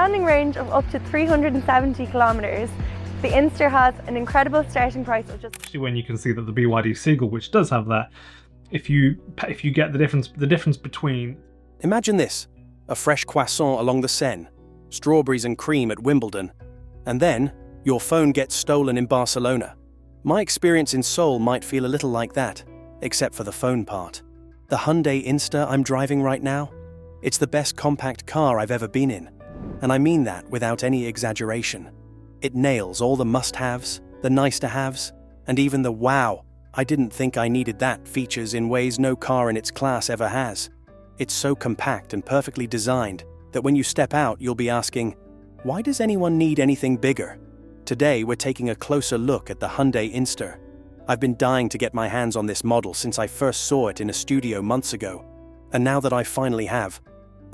standing range of up to 370 kilometers, the Inster has an incredible starting price of just... Especially when you can see that the BYD Seagull, which does have that, if you get the difference between... Imagine this, a fresh croissant along the Seine, strawberries and cream at Wimbledon, and then your phone gets stolen in Barcelona. My experience in Seoul might feel a little like that, except for the phone part. The Hyundai Inster I'm driving right now, it's the best compact car I've ever been in, and I mean that without any exaggeration. It nails all the must-haves, the nice-to-haves, and even the wow, I didn't think I needed that features in ways no car in its class ever has. It's so compact and perfectly designed that when you step out you'll be asking, why does anyone need anything bigger? Today we're taking a closer look at the Hyundai Inster. I've been dying to get my hands on this model since I first saw it in a studio months ago, and now that I finally have,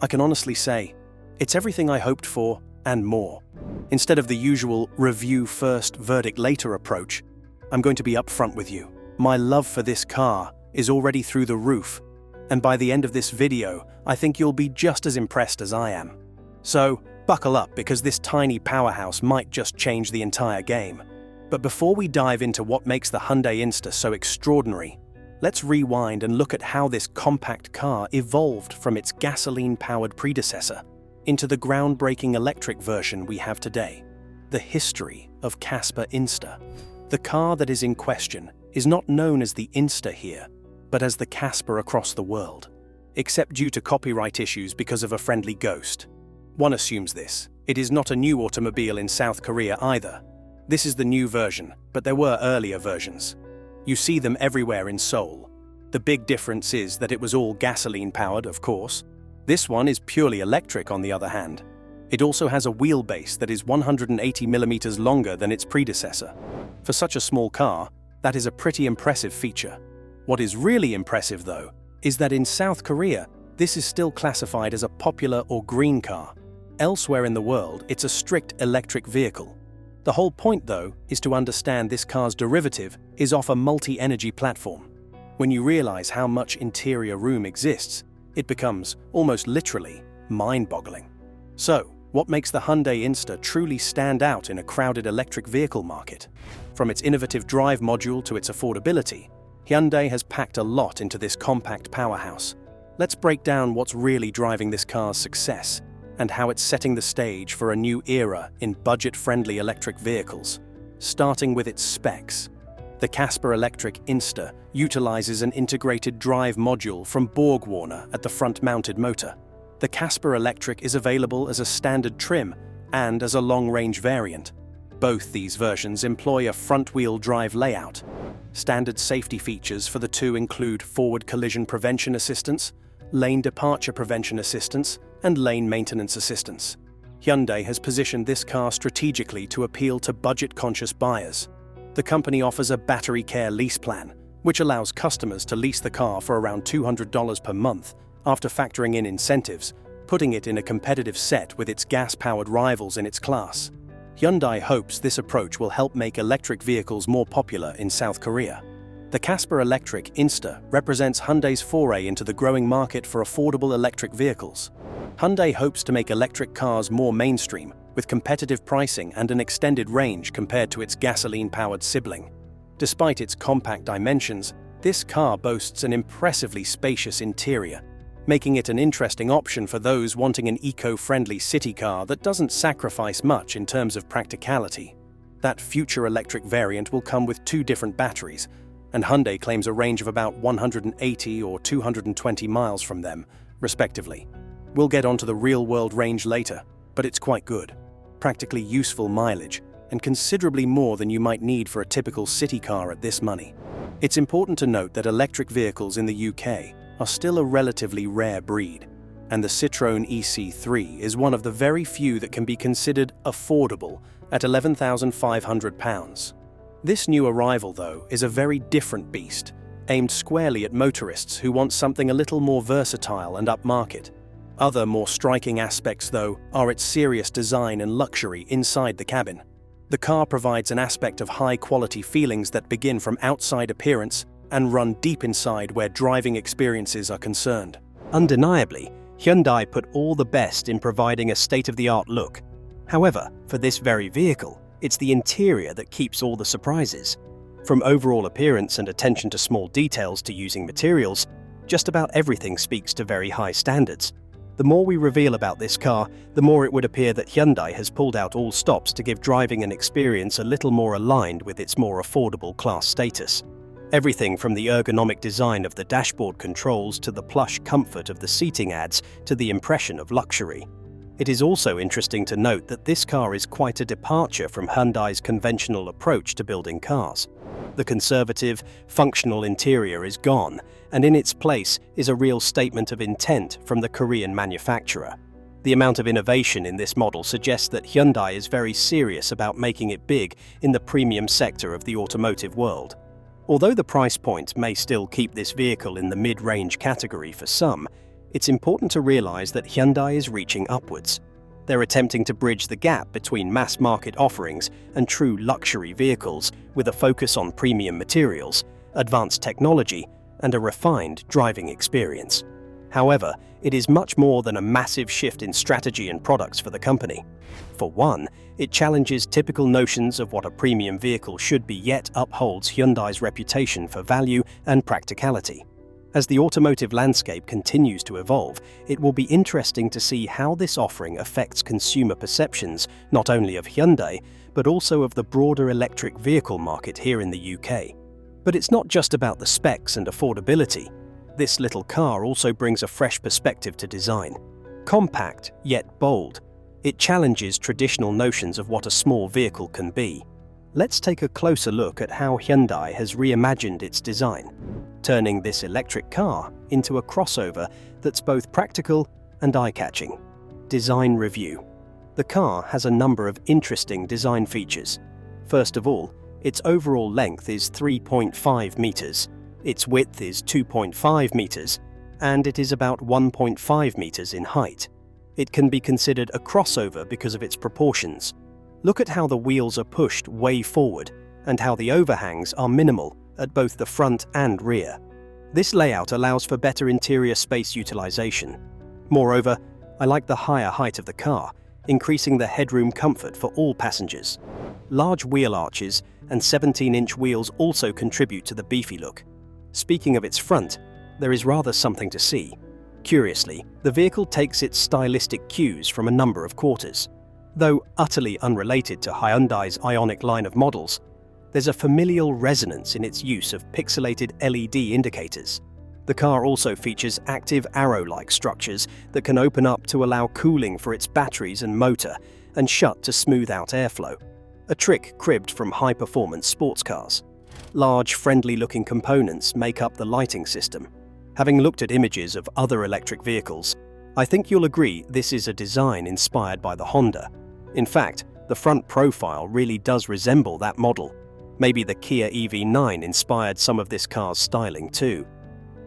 I can honestly say, it's everything I hoped for and more. Instead of the usual review first, verdict later approach, I'm going to be upfront with you. My love for this car is already through the roof, and by the end of this video, I think you'll be just as impressed as I am. So, buckle up because this tiny powerhouse might just change the entire game. But before we dive into what makes the Hyundai Inster so extraordinary, let's rewind and look at how this compact car evolved from its gasoline-powered predecessor into the groundbreaking electric version we have today. The history of Casper Inster. The car that is in question is not known as the Inster here, but as the Casper across the world, except due to copyright issues because of a friendly ghost. One assumes this. It is not a new automobile in South Korea either. This is the new version, but there were earlier versions. You see them everywhere in Seoul. The big difference is that it was all gasoline-powered, of course. This one is purely electric, on the other hand. It also has a wheelbase that is 180 millimeters longer than its predecessor. For such a small car, that is a pretty impressive feature. What is really impressive, though, is that in South Korea, this is still classified as a popular or green car. Elsewhere in the world, it's a strict electric vehicle. The whole point, though, is to understand this car's derivative is off a multi-energy platform. When you realize how much interior room exists, it becomes, almost literally, mind-boggling. So, what makes the Hyundai Inster truly stand out in a crowded electric vehicle market? From its innovative drive module to its affordability, Hyundai has packed a lot into this compact powerhouse. Let's break down what's really driving this car's success and how it's setting the stage for a new era in budget-friendly electric vehicles. Starting with its specs. The Casper Electric Inster utilizes an integrated drive module from BorgWarner at the front-mounted motor. The Casper Electric is available as a standard trim and as a long-range variant. Both these versions employ a front-wheel drive layout. Standard safety features for the two include forward collision prevention assistance, lane departure prevention assistance, and lane maintenance assistance. Hyundai has positioned this car strategically to appeal to budget-conscious buyers. The company offers a battery care lease plan, which allows customers to lease the car for around $200 per month after factoring in incentives, putting it in a competitive set with its gas-powered rivals in its class. Hyundai hopes this approach will help make electric vehicles more popular in South Korea. The Casper Electric Inster represents Hyundai's foray into the growing market for affordable electric vehicles. Hyundai hopes to make electric cars more mainstream, with competitive pricing and an extended range compared to its gasoline-powered sibling. Despite its compact dimensions, this car boasts an impressively spacious interior, making it an interesting option for those wanting an eco-friendly city car that doesn't sacrifice much in terms of practicality. That future electric variant will come with two different batteries, and Hyundai claims a range of about 180 or 220 miles from them, respectively. We'll get onto the real-world range later, but it's quite good. Practically useful mileage, and considerably more than you might need for a typical city car at this money. It's important to note that electric vehicles in the UK are still a relatively rare breed, and the Citroën EC3 is one of the very few that can be considered affordable at £11,500. This new arrival, though, is a very different beast, aimed squarely at motorists who want something a little more versatile and upmarket. Other more striking aspects, though, are its serious design and luxury inside the cabin. The car provides an aspect of high-quality feelings that begin from outside appearance and run deep inside where driving experiences are concerned. Undeniably, Hyundai put all the best in providing a state-of-the-art look. However, for this very vehicle, it's the interior that keeps all the surprises. From overall appearance and attention to small details to using materials, just about everything speaks to very high standards. The more we reveal about this car, the more it would appear that Hyundai has pulled out all stops to give driving an experience a little more aligned with its more affordable class status. Everything from the ergonomic design of the dashboard controls to the plush comfort of the seating adds to the impression of luxury. It is also interesting to note that this car is quite a departure from Hyundai's conventional approach to building cars. The conservative, functional interior is gone, and in its place is a real statement of intent from the Korean manufacturer. The amount of innovation in this model suggests that Hyundai is very serious about making it big in the premium sector of the automotive world. Although the price point may still keep this vehicle in the mid-range category for some, it's important to realize that Hyundai is reaching upwards. They're attempting to bridge the gap between mass-market offerings and true luxury vehicles with a focus on premium materials, advanced technology, and a refined driving experience. However, it is much more than a massive shift in strategy and products for the company. For one, it challenges typical notions of what a premium vehicle should be, yet upholds Hyundai's reputation for value and practicality. As the automotive landscape continues to evolve, it will be interesting to see how this offering affects consumer perceptions not only of Hyundai, but also of the broader electric vehicle market here in the UK. But it's not just about the specs and affordability. This little car also brings a fresh perspective to design. Compact, yet bold, it challenges traditional notions of what a small vehicle can be. Let's take a closer look at how Hyundai has reimagined its design, turning this electric car into a crossover that's both practical and eye-catching. Design review. The car has a number of interesting design features. First of all, its overall length is 3.5 meters, its width is 2.5 meters, and it is about 1.5 meters in height. It can be considered a crossover because of its proportions. Look at how the wheels are pushed way forward and how the overhangs are minimal at both the front and rear. This layout allows for better interior space utilization. Moreover, I like the higher height of the car, increasing the headroom comfort for all passengers. Large wheel arches and 17-inch wheels also contribute to the beefy look. Speaking of its front, there is rather something to see. Curiously, the vehicle takes its stylistic cues from a number of quarters. Though utterly unrelated to Hyundai's Ioniq line of models, there's a familial resonance in its use of pixelated LED indicators. The car also features active arrow-like structures that can open up to allow cooling for its batteries and motor, and shut to smooth out airflow, a trick cribbed from high-performance sports cars. Large, friendly-looking components make up the lighting system. Having looked at images of other electric vehicles, I think you'll agree this is a design inspired by the Honda. In fact, the front profile really does resemble that model. Maybe the Kia EV9 inspired some of this car's styling too.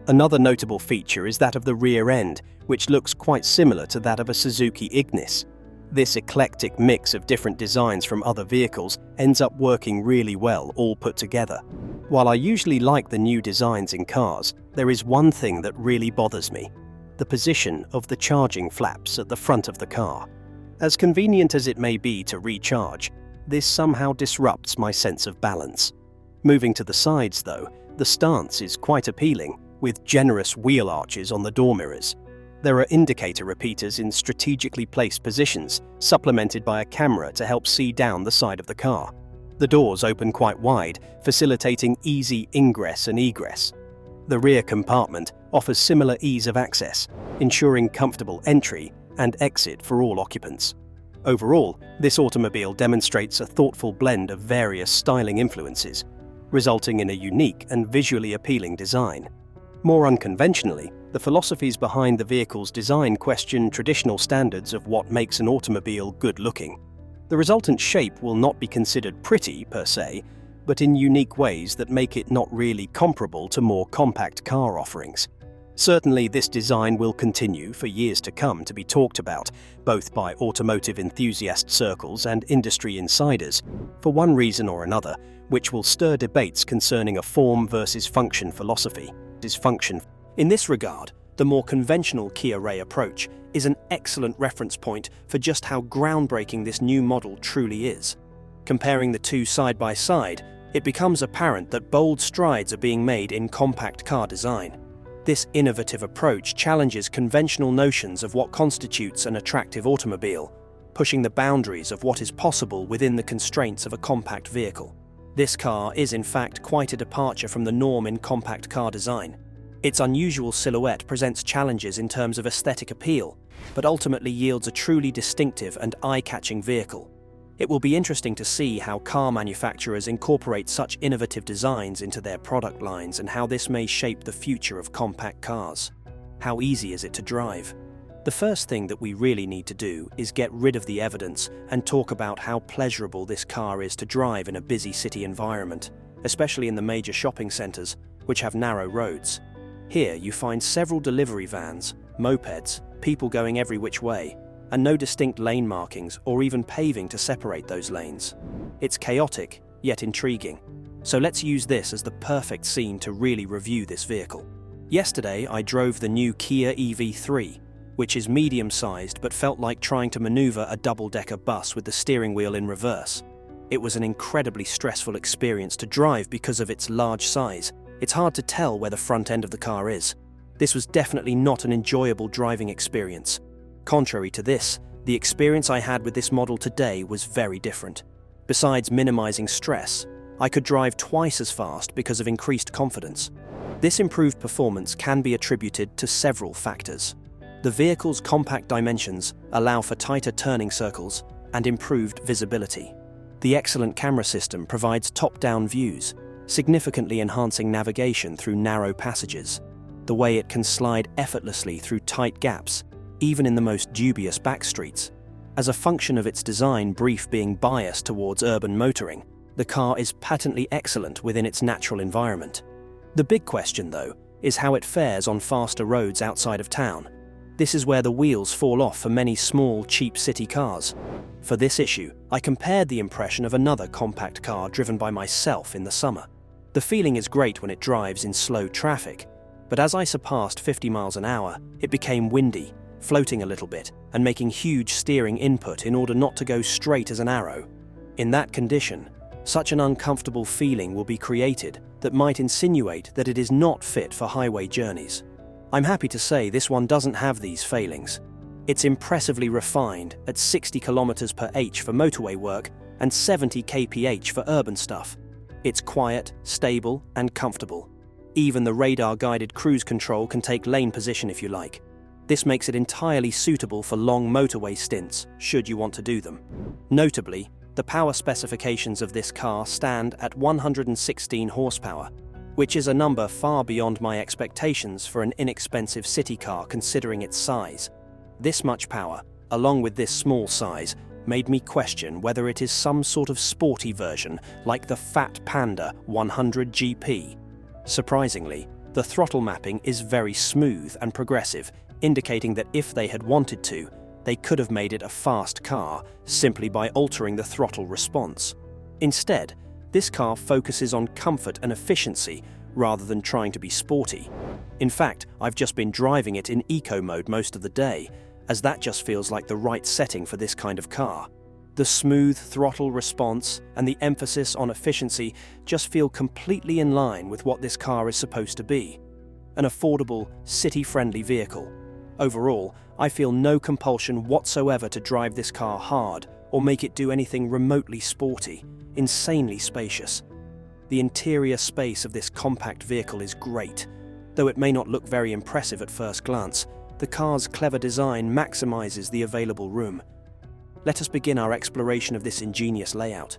Another notable feature is that of the rear end, which looks quite similar to that of a Suzuki Ignis. This eclectic mix of different designs from other vehicles ends up working really well all put together. While I usually like the new designs in cars, there is one thing that really bothers me: the position of the charging flaps at the front of the car. As convenient as it may be to recharge, this somehow disrupts my sense of balance. Moving to the sides though, the stance is quite appealing, with generous wheel arches on the door mirrors. There are indicator repeaters in strategically placed positions, supplemented by a camera to help see down the side of the car. The doors open quite wide, facilitating easy ingress and egress. The rear compartment offers similar ease of access, ensuring comfortable entry and exit for all occupants. Overall, this automobile demonstrates a thoughtful blend of various styling influences, resulting in a unique and visually appealing design. More unconventionally, the philosophies behind the vehicle's design question traditional standards of what makes an automobile good-looking. The resultant shape will not be considered pretty per se, but in unique ways that make it not really comparable to more compact car offerings. Certainly, this design will continue for years to come to be talked about, both by automotive enthusiast circles and industry insiders, for one reason or another, which will stir debates concerning a form versus function philosophy. In this regard, The more conventional Kia Ray approach is an excellent reference point for just how groundbreaking this new model truly is. Comparing the two side by side, it becomes apparent that bold strides are being made in compact car design. This innovative approach challenges conventional notions of what constitutes an attractive automobile, pushing the boundaries of what is possible within the constraints of a compact vehicle. This car is in fact quite a departure from the norm in compact car design. Its unusual silhouette presents challenges in terms of aesthetic appeal, but ultimately yields a truly distinctive and eye-catching vehicle. It will be interesting to see how car manufacturers incorporate such innovative designs into their product lines and how this may shape the future of compact cars. How easy is it to drive? The first thing that we really need to do is get rid of the evidence and talk about how pleasurable this car is to drive in a busy city environment, especially in the major shopping centres, which have narrow roads. Here you find several delivery vans, mopeds, people going every which way, and no distinct lane markings or even paving to separate those lanes. It's chaotic, yet intriguing. So let's use this as the perfect scene to really review this vehicle. Yesterday I drove the new Kia EV3, which is medium-sized but felt like trying to maneuver a double-decker bus with the steering wheel in reverse. It was an incredibly stressful experience to drive because of its large size. It's hard to tell where the front end of the car is. This was definitely not an enjoyable driving experience. Contrary to this, the experience I had with this model today was very different. Besides minimizing stress, I could drive twice as fast because of increased confidence. This improved performance can be attributed to several factors. The vehicle's compact dimensions allow for tighter turning circles and improved visibility. The excellent camera system provides top-down views, significantly enhancing navigation through narrow passages. The way it can slide effortlessly through tight gaps, even in the most dubious backstreets. As a function of its design brief being biased towards urban motoring, the car is patently excellent within its natural environment. The big question, though, is how it fares on faster roads outside of town. This is where the wheels fall off for many small, cheap city cars. For this issue, I compared the impression of another compact car driven by myself in the summer. The feeling is great when it drives in slow traffic, but as I surpassed 50 miles an hour, it became windy, floating a little bit, and making huge steering input in order not to go straight as an arrow. In that condition, such an uncomfortable feeling will be created that might insinuate that it is not fit for highway journeys. I'm happy to say this one doesn't have these failings. It's impressively refined at 60 km/h for motorway work and 70 kph for urban stuff. It's quiet, stable, and comfortable. Even the radar-guided cruise control can take lane position if you like. This makes it entirely suitable for long motorway stints, should you want to do them. Notably, the power specifications of this car stand at 116 horsepower, which is a number far beyond my expectations for an inexpensive city car considering its size. This much power, along with this small size, made me question whether it is some sort of sporty version like the Fat Panda 100 GP. Surprisingly, the throttle mapping is very smooth and progressive, indicating that if they had wanted to, they could have made it a fast car simply by altering the throttle response. Instead, this car focuses on comfort and efficiency rather than trying to be sporty. In fact, I've just been driving it in eco mode most of the day, as that just feels like the right setting for this kind of car. The smooth throttle response and the emphasis on efficiency just feel completely in line with what this car is supposed to be. An affordable, city-friendly vehicle. Overall, I feel no compulsion whatsoever to drive this car hard or make it do anything remotely sporty. Insanely spacious. The interior space of this compact vehicle is great. Though it may not look very impressive at first glance, the car's clever design maximizes the available room. Let us begin our exploration of this ingenious layout.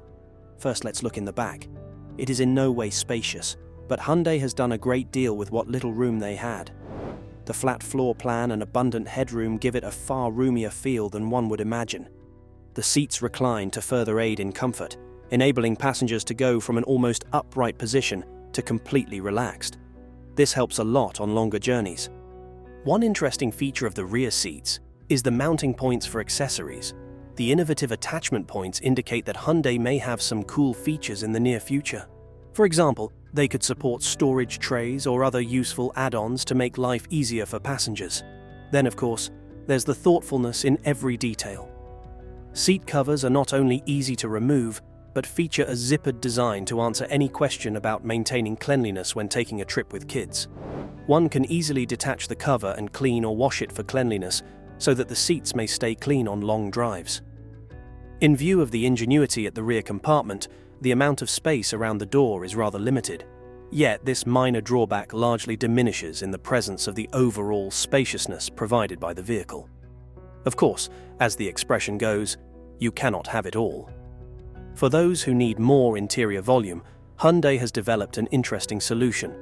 First, let's look in the back. It is in no way spacious, but Hyundai has done a great deal with what little room they had. The flat floor plan and abundant headroom give it a far roomier feel than one would imagine. The seats recline to further aid in comfort, enabling passengers to go from an almost upright position to completely relaxed. This helps a lot on longer journeys. One interesting feature of the rear seats is the mounting points for accessories. The innovative attachment points indicate that Hyundai may have some cool features in the near future. For example, They could support storage trays or other useful add-ons to make life easier for passengers. Then, of course, there's the thoughtfulness in every detail. Seat covers are not only easy to remove, but feature a zippered design to answer any question about maintaining cleanliness when taking a trip with kids. One can easily detach the cover and clean or wash it for cleanliness, so that the seats may stay clean on long drives. In view of the ingenuity at the rear compartment, the amount of space around the door is rather limited. Yet this minor drawback largely diminishes in the presence of the overall spaciousness provided by the vehicle. Of course, as the expression goes, you cannot have it all. For those who need more interior volume, Hyundai has developed an interesting solution.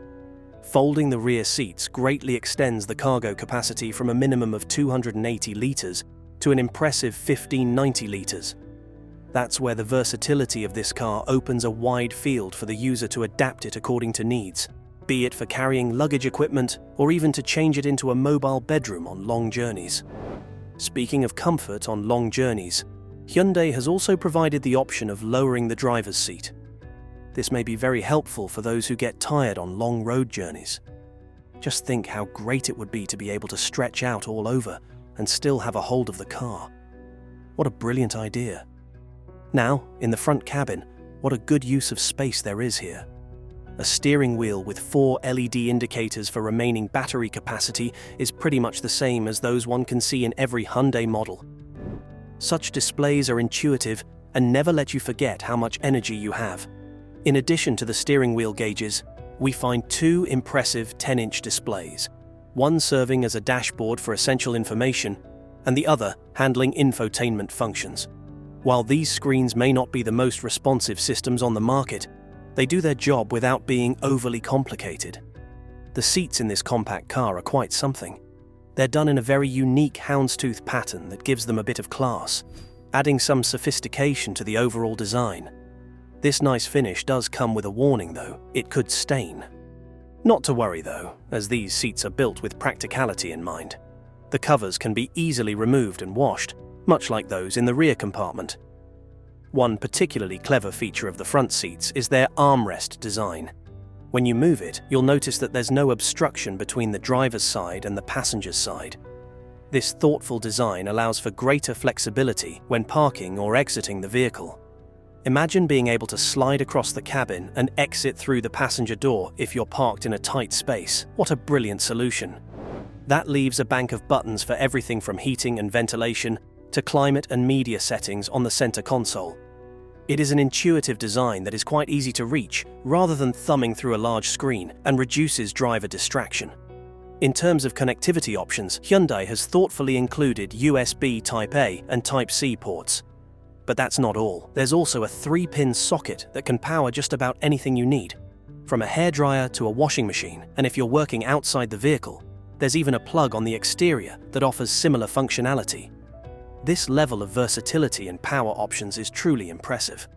Folding the rear seats greatly extends the cargo capacity from a minimum of 280 litres to an impressive 1590 litres. That's where the versatility of this car opens a wide field for the user to adapt it according to needs, be it for carrying luggage equipment or even to change it into a mobile bedroom on long journeys. Speaking of comfort on long journeys, Hyundai has also provided the option of lowering the driver's seat. This may be very helpful for those who get tired on long road journeys. Just think how great it would be to be able to stretch out all over and still have a hold of the car. What a brilliant idea. Now, in the front cabin, what a good use of space there is here. A steering wheel with 4 LED indicators for remaining battery capacity is pretty much the same as those one can see in every Hyundai model. Such displays are intuitive and never let you forget how much energy you have. In addition to the steering wheel gauges, we find 2 impressive 10-inch displays, one serving as a dashboard for essential information, and the other handling infotainment functions. While these screens may not be the most responsive systems on the market, they do their job without being overly complicated. The seats in this compact car are quite something. They're done in a very unique houndstooth pattern that gives them a bit of class, adding some sophistication to the overall design. This nice finish does come with a warning though, it could stain. Not to worry though, as these seats are built with practicality in mind. The covers can be easily removed and washed, much like those in the rear compartment. One particularly clever feature of the front seats is their armrest design. When you move it, you'll notice that there's no obstruction between the driver's side and the passenger's side. This thoughtful design allows for greater flexibility when parking or exiting the vehicle. Imagine being able to slide across the cabin and exit through the passenger door if you're parked in a tight space. What a brilliant solution. That leaves a bank of buttons for everything from heating and ventilation to climate and media settings on the center console. It is an intuitive design that is quite easy to reach rather than thumbing through a large screen and reduces driver distraction. In terms of connectivity options, Hyundai has thoughtfully included USB Type-A and Type-C ports. But that's not all. There's also a 3-pin socket that can power just about anything you need, from a hairdryer to a washing machine, and if you're working outside the vehicle, there's even a plug on the exterior that offers similar functionality. This level of versatility and power options is truly impressive.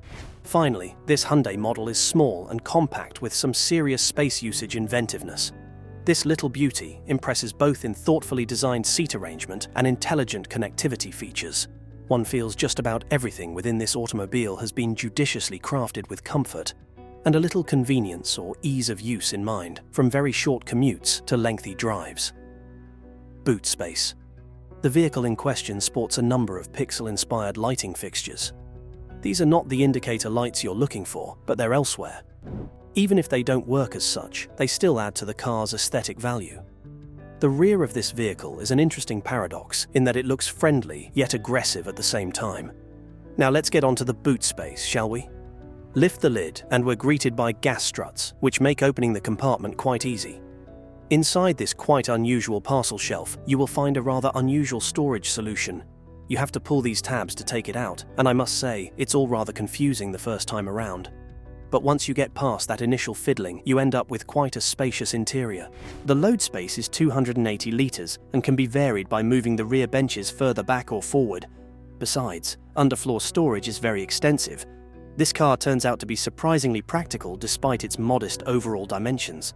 Finally, this Hyundai model is small and compact with some serious space usage inventiveness. This little beauty impresses both in thoughtfully designed seat arrangement and intelligent connectivity features. One feels just about everything within this automobile has been judiciously crafted with comfort and a little convenience or ease of use in mind, from very short commutes to lengthy drives. Boot space. The vehicle in question sports a number of pixel-inspired lighting fixtures. These are not the indicator lights you're looking for, but they're elsewhere. Even if they don't work as such, they still add to the car's aesthetic value. The rear of this vehicle is an interesting paradox in that it looks friendly yet aggressive at the same time. Now let's get onto the boot space, shall we? Lift the lid and we're greeted by gas struts, which make opening the compartment quite easy. Inside this quite unusual parcel shelf, you will find a rather unusual storage solution. You have to pull these tabs to take it out, and I must say, it's all rather confusing the first time around. But once you get past that initial fiddling, you end up with quite a spacious interior. The load space is 280 litres and can be varied by moving the rear benches further back or forward. Besides, underfloor storage is very extensive. This car turns out to be surprisingly practical despite its modest overall dimensions.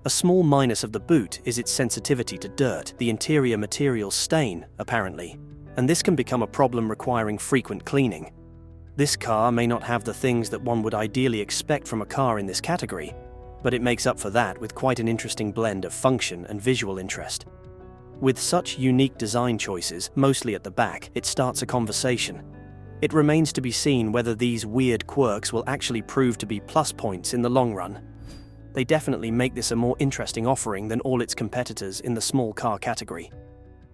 A small minus of the boot is its sensitivity to dirt. The interior materials stain, apparently, and this can become a problem requiring frequent cleaning. This car may not have the things that one would ideally expect from a car in this category, but it makes up for that with quite an interesting blend of function and visual interest. With such unique design choices, mostly at the back, it starts a conversation. It remains to be seen whether these weird quirks will actually prove to be plus points in the long run. They definitely make this a more interesting offering than all its competitors in the small car category.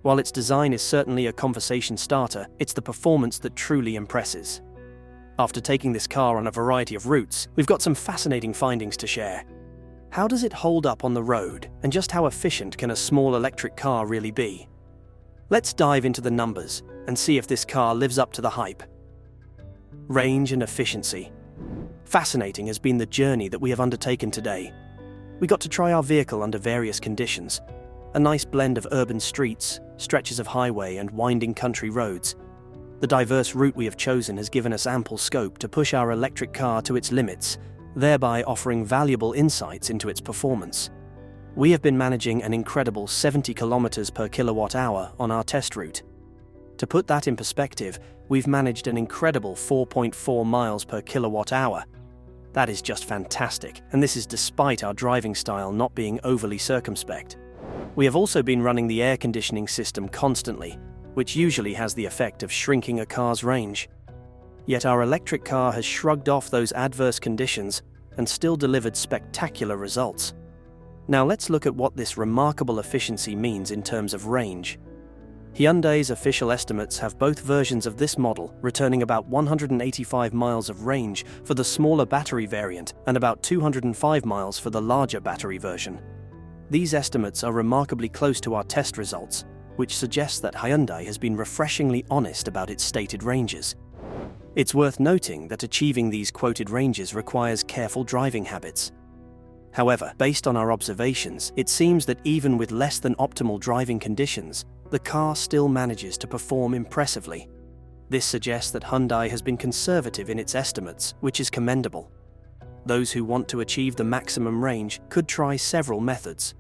While its design is certainly a conversation starter, it's the performance that truly impresses. After taking this car on a variety of routes, we've got some fascinating findings to share. How does it hold up on the road, and just how efficient can a small electric car really be? Let's dive into the numbers and see if this car lives up to the hype. Range and efficiency. Fascinating has been the journey that we have undertaken today. We got to try our vehicle under various conditions. A nice blend of urban streets, stretches of highway and winding country roads. The diverse route we have chosen has given us ample scope to push our electric car to its limits, thereby offering valuable insights into its performance. We have been managing an incredible 70 kilometers per kilowatt hour on our test route. To put that in perspective, we've managed an incredible 4.4 miles per kilowatt hour. That is just fantastic, and this is despite our driving style not being overly circumspect. We have also been running the air conditioning system constantly, which usually has the effect of shrinking a car's range. Yet our electric car has shrugged off those adverse conditions and still delivered spectacular results. Now let's look at what this remarkable efficiency means in terms of range. Hyundai's official estimates have both versions of this model returning about 185 miles of range for the smaller battery variant and about 205 miles for the larger battery version. These estimates are remarkably close to our test results, which suggests that Hyundai has been refreshingly honest about its stated ranges. It's worth noting that achieving these quoted ranges requires careful driving habits. However, based on our observations, it seems that even with less than optimal driving conditions, the car still manages to perform impressively. This suggests that Hyundai has been conservative in its estimates, which is commendable. Those who want to achieve the maximum range could try several methods.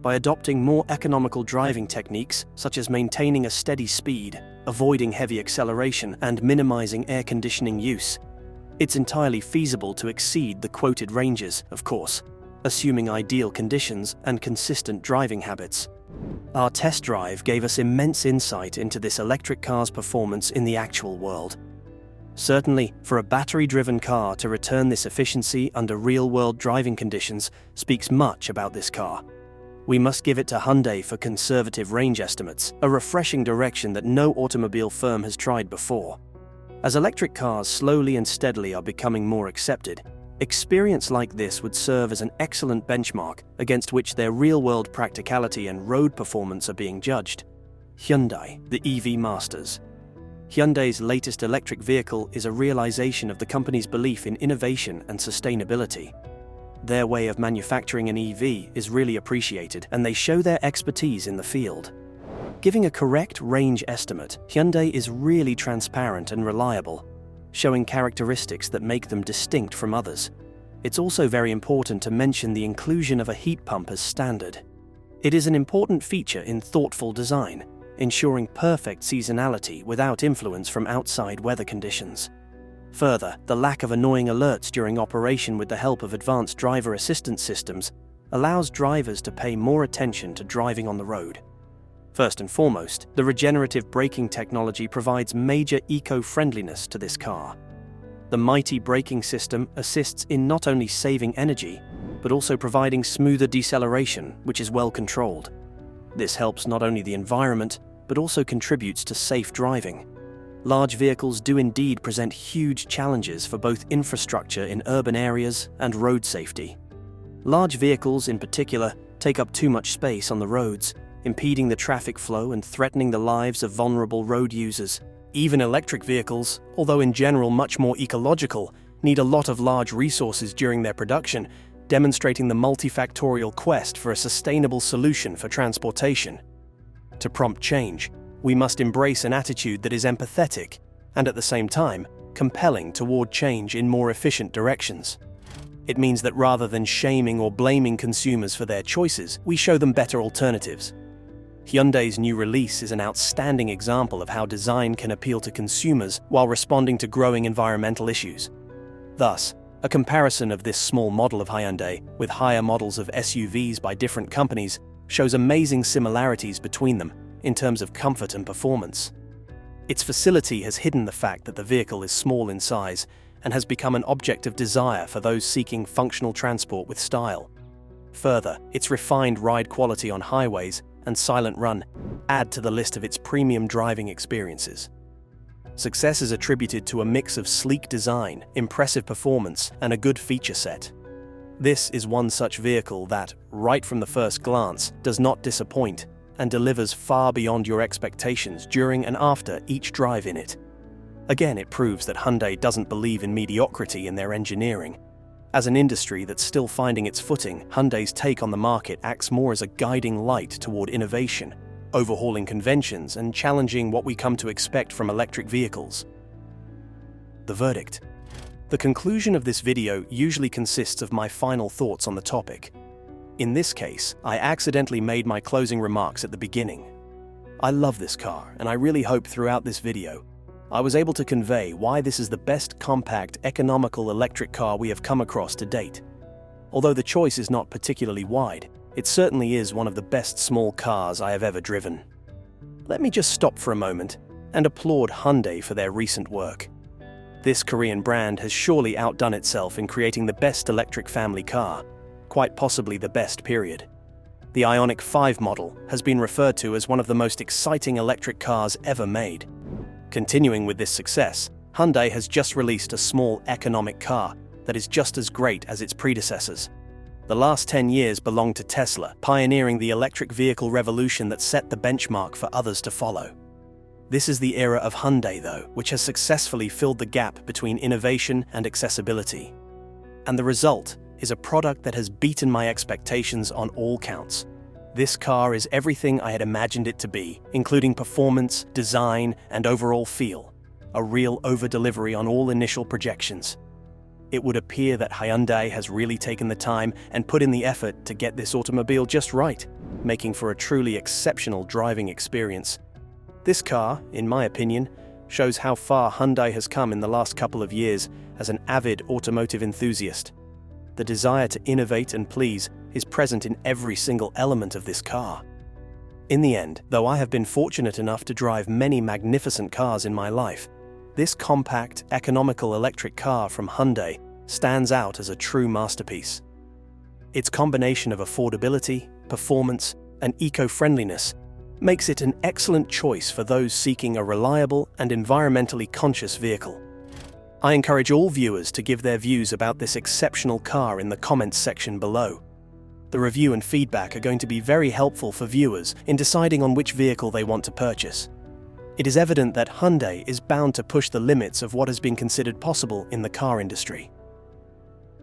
By adopting more economical driving techniques, such as maintaining a steady speed, avoiding heavy acceleration, and minimizing air conditioning use. It's entirely feasible to exceed the quoted ranges, of course, assuming ideal conditions and consistent driving habits. Our test drive gave us immense insight into this electric car's performance in the actual world. Certainly, for a battery-driven car to return this efficiency under real-world driving conditions speaks much about this car. We must give it to Hyundai for conservative range estimates, a refreshing direction that no automobile firm has tried before. As electric cars slowly and steadily are becoming more accepted, experience like this would serve as an excellent benchmark against which their real-world practicality and road performance are being judged. Hyundai, the EV masters. Hyundai's latest electric vehicle is a realization of the company's belief in innovation and sustainability. Their way of manufacturing an EV is really appreciated, and they show their expertise in the field. Giving a correct range estimate, Hyundai is really transparent and reliable, showing characteristics that make them distinct from others. It's also very important to mention the inclusion of a heat pump as standard. It is an important feature in thoughtful design, ensuring perfect seasonality without influence from outside weather conditions. Further, the lack of annoying alerts during operation with the help of advanced driver assistance systems allows drivers to pay more attention to driving on the road. First and foremost, the regenerative braking technology provides major eco-friendliness to this car. The mighty braking system assists in not only saving energy, but also providing smoother deceleration, which is well controlled. This helps not only the environment, but also contributes to safe driving. Large vehicles do indeed present huge challenges for both infrastructure in urban areas and road safety. Large vehicles, in particular, take up too much space on the roads, impeding the traffic flow and threatening the lives of vulnerable road users. Even electric vehicles, although in general much more ecological, need a lot of large resources during their production, demonstrating the multifactorial quest for a sustainable solution for transportation. To prompt change, we must embrace an attitude that is empathetic and at the same time compelling toward change in more efficient directions. It means that rather than shaming or blaming consumers for their choices, we show them better alternatives. Hyundai's new release is an outstanding example of how design can appeal to consumers while responding to growing environmental issues. Thus, A comparison of this small model of Hyundai with higher models of SUVs by different companies shows amazing similarities between them in terms of comfort and performance. Its facility has hidden the fact that the vehicle is small in size and has become an object of desire for those seeking functional transport with style. Further, its refined ride quality on highways and silent run add to the list of its premium driving experiences. Success is attributed to a mix of sleek design, impressive performance, and a good feature set. This is one such vehicle that, right from the first glance, does not disappoint and delivers far beyond your expectations during and after each drive in it. Again, it proves that Hyundai doesn't believe in mediocrity in their engineering. As an industry that's still finding its footing, Hyundai's take on the market acts more as a guiding light toward innovation, overhauling conventions and challenging what we come to expect from electric vehicles. The verdict. The conclusion of this video usually consists of my final thoughts on the topic. In this case, I accidentally made my closing remarks at the beginning. I love this car, and I really hope throughout this video I was able to convey why this is the best compact, economical electric car we have come across to date. Although the choice is not particularly wide, it certainly is one of the best small cars I have ever driven. Let me just stop for a moment and applaud Hyundai for their recent work. This Korean brand has surely outdone itself in creating the best electric family car, quite possibly the best, period. The Ioniq 5 model has been referred to as one of the most exciting electric cars ever made. Continuing with this success, Hyundai has just released a small economic car that is just as great as its predecessors. The last 10 years belonged to Tesla, pioneering the electric vehicle revolution that set the benchmark for others to follow. This is the era of Hyundai, though, which has successfully filled the gap between innovation and accessibility. And the result is a product that has beaten my expectations on all counts. This car is everything I had imagined it to be, including performance, design, and overall feel. A real over-delivery on all initial projections. It would appear that Hyundai has really taken the time and put in the effort to get this automobile just right, making for a truly exceptional driving experience. This car, in my opinion, shows how far Hyundai has come in the last couple of years as an avid automotive enthusiast. The desire to innovate and please is present in every single element of this car. In the end, though I have been fortunate enough to drive many magnificent cars in my life, this compact, economical electric car from Hyundai stands out as a true masterpiece. Its combination of affordability, performance, and eco-friendliness makes it an excellent choice for those seeking a reliable and environmentally conscious vehicle. I encourage all viewers to give their views about this exceptional car in the comments section below. The review and feedback are going to be very helpful for viewers in deciding on which vehicle they want to purchase. It is evident that Hyundai is bound to push the limits of what has been considered possible in the car industry.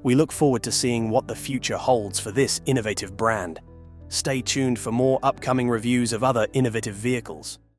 We look forward to seeing what the future holds for this innovative brand. Stay tuned for more upcoming reviews of other innovative vehicles.